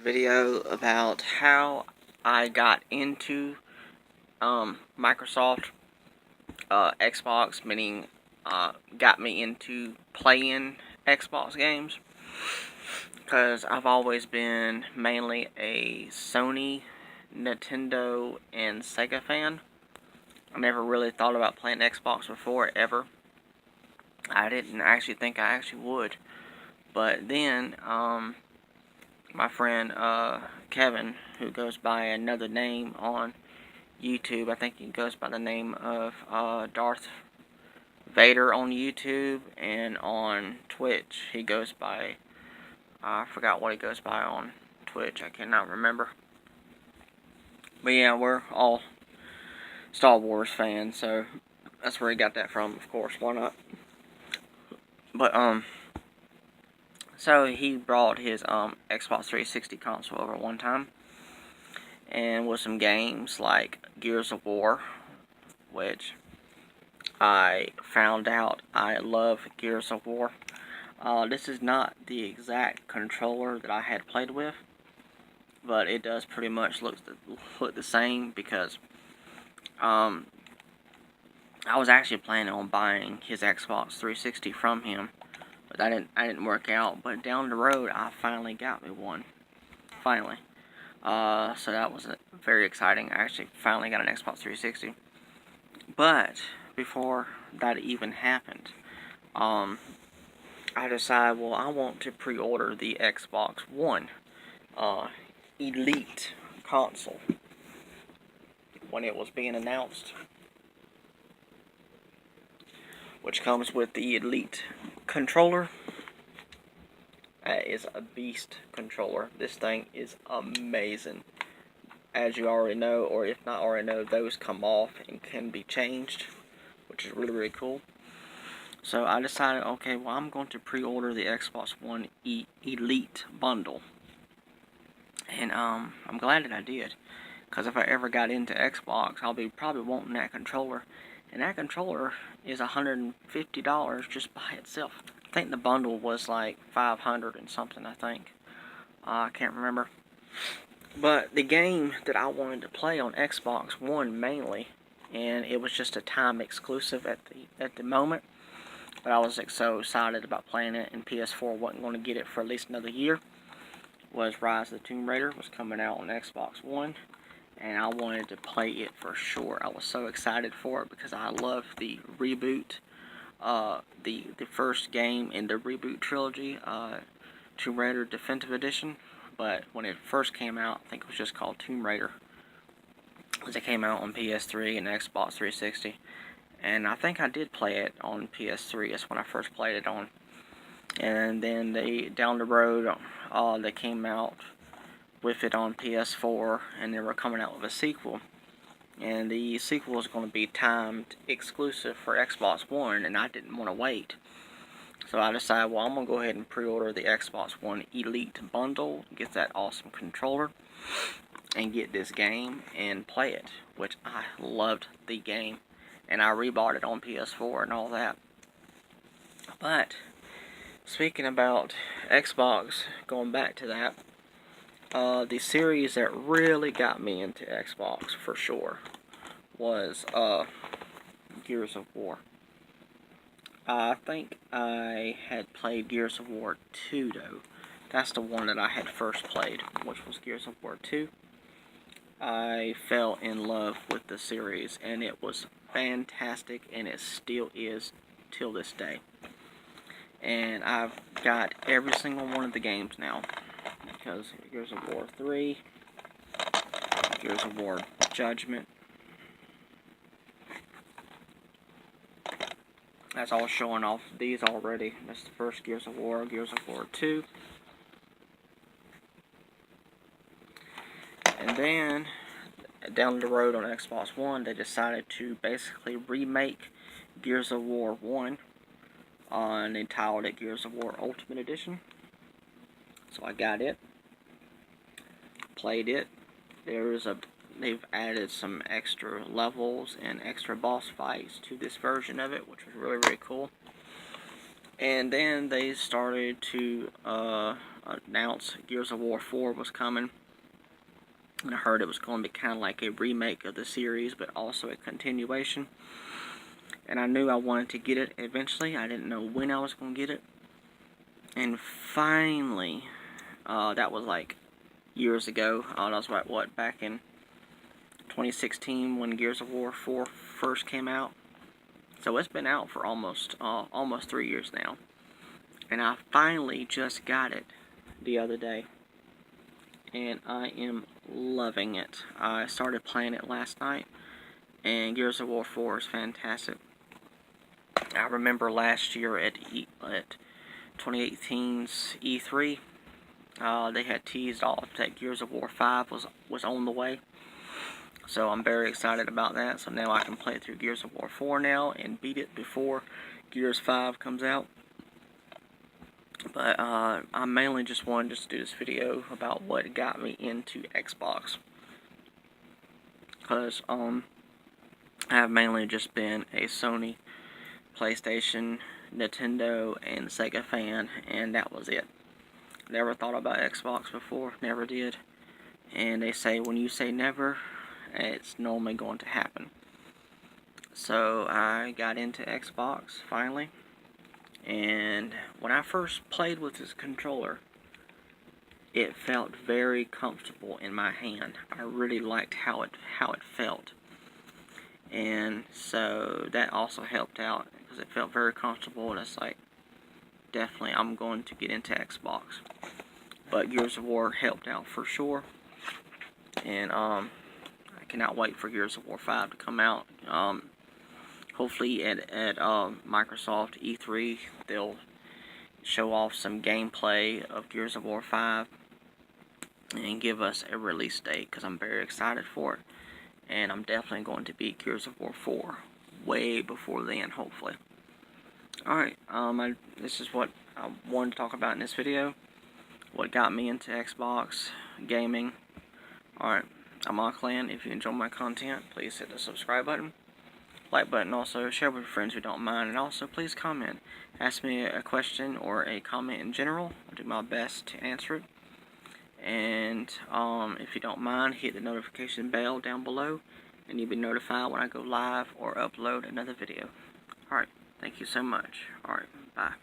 Video about how I got into Microsoft Xbox, meaning got me into playing Xbox games, because I've always been mainly a Sony, Nintendo, and Sega fan. I never really thought about playing Xbox before, ever. I didn't actually think I actually would. But then, my friend Kevin, who goes by another name on YouTube, I think he goes by the name of Darth Vader on YouTube, and on Twitch he goes by, I forgot what he goes by on Twitch, I cannot remember. But yeah, we're all Star Wars fans, so that's where he got that from, of course, why not? But so he brought his Xbox 360 console over one time, and with some games like Gears of War, which I found out I love Gears of War. This is not the exact controller that I had played with, but it does pretty much look the same, because I was actually planning on buying his Xbox 360 from him, but I didn't work out. But down the road, I finally got me one. Finally. So that was very exciting. I actually finally got an Xbox 360. But before that even happened, I decided, well, I want to pre-order the Xbox One Elite console when it was being announced, which comes with the Elite controller. That is a beast controller. This thing is amazing. As you already know, or if not already know, those come off and can be changed, which is really, really cool. So I decided, okay, well, I'm going to pre-order the Xbox One Elite bundle. And I'm glad that I did, because if I ever got into Xbox, I'll be probably wanting that controller. And that controller is $150 just by itself. I think the bundle was like $500 and something, I think. I can't remember. But the game that I wanted to play on Xbox One mainly, and it was just a time exclusive at the moment, but I was so excited about playing it, and PS4 wasn't going to get it for at least another year, was Rise of the Tomb Raider. Was coming out on Xbox One, and I wanted to play it for sure. I was so excited for it because I love the reboot, the first game in the reboot trilogy, Tomb Raider Definitive Edition. But when it first came out, I think it was just called Tomb Raider, because it came out on PS3 and Xbox 360. And I think I did play it on PS3. That's when I first played it on. And then down the road, they came out with it on PS4, and they were coming out with a sequel. And the sequel was going to be timed exclusive for Xbox One, and I didn't want to wait. So I decided, well, I'm going to go ahead and pre-order the Xbox One Elite bundle, get that awesome controller, and get this game and play it, which I loved the game. And I rebought it on PS4 and all that. But speaking about Xbox, going back to that, the series that really got me into Xbox for sure was Gears of War. I think I had played Gears of War 2 though. That's the one that I had first played, which was Gears of War 2. I fell in love with the series, and it was fantastic, and it still is till this day. And I've got every single one of the games now, because Gears of War 3, Gears of War Judgment, that's all showing off these already. That's the first Gears of War 2. And then, down the road on Xbox One, they decided to basically remake Gears of War 1, and they titled it Gears of War Ultimate Edition. So I got it, played it. They've added some extra levels and extra boss fights to this version of it, which was really, really cool. And then they started to announced Gears of War 4 was coming. And I heard it was going to be kind of like a remake of the series, but also a continuation. And I knew I wanted to get it eventually. I didn't know when I was going to get it. And finally, that was like years ago. That was what, back in 2016 when Gears of War 4 first came out. So it's been out for almost 3 years now. And I finally just got it the other day. And I am loving it. I started playing it last night. And Gears of War 4 is fantastic. I remember last year at 2018's E3, they had teased off that Gears of War 5 was on the way. So I'm very excited about that. So now I can play through Gears of War 4 now and beat it before Gears 5 comes out. But I mainly just wanted to do this video about what got me into Xbox. Because I've mainly just been a Sony, PlayStation, Nintendo, and Sega fan, and that was it. Never thought about Xbox before, never did. And they say when you say never, it's normally going to happen. So I got into Xbox finally, and when I first played with this controller, it felt very comfortable in my hand. I really liked how it felt. And so that also helped out because it felt very comfortable, and it's like, definitely I'm going to get into Xbox. But Gears of War helped out for sure. And I cannot wait for Gears of War 5 to come out. Hopefully at Microsoft E3 they'll show off some gameplay of Gears of War 5 and give us a release date, because I'm very excited for it. And I'm definitely going to beat Gears of War 4 way before then, hopefully. Alright, this is what I wanted to talk about in this video. What got me into Xbox gaming. Alright, I'm Auckland. If you enjoy my content, please hit the subscribe button, like button, also share with your friends who don't mind, and also please comment. Ask me a question or a comment in general. I'll do my best to answer it. And if you don't mind, hit the notification bell down below, and you'll be notified when I go live or upload another video. Alright, thank you so much. Alright, bye.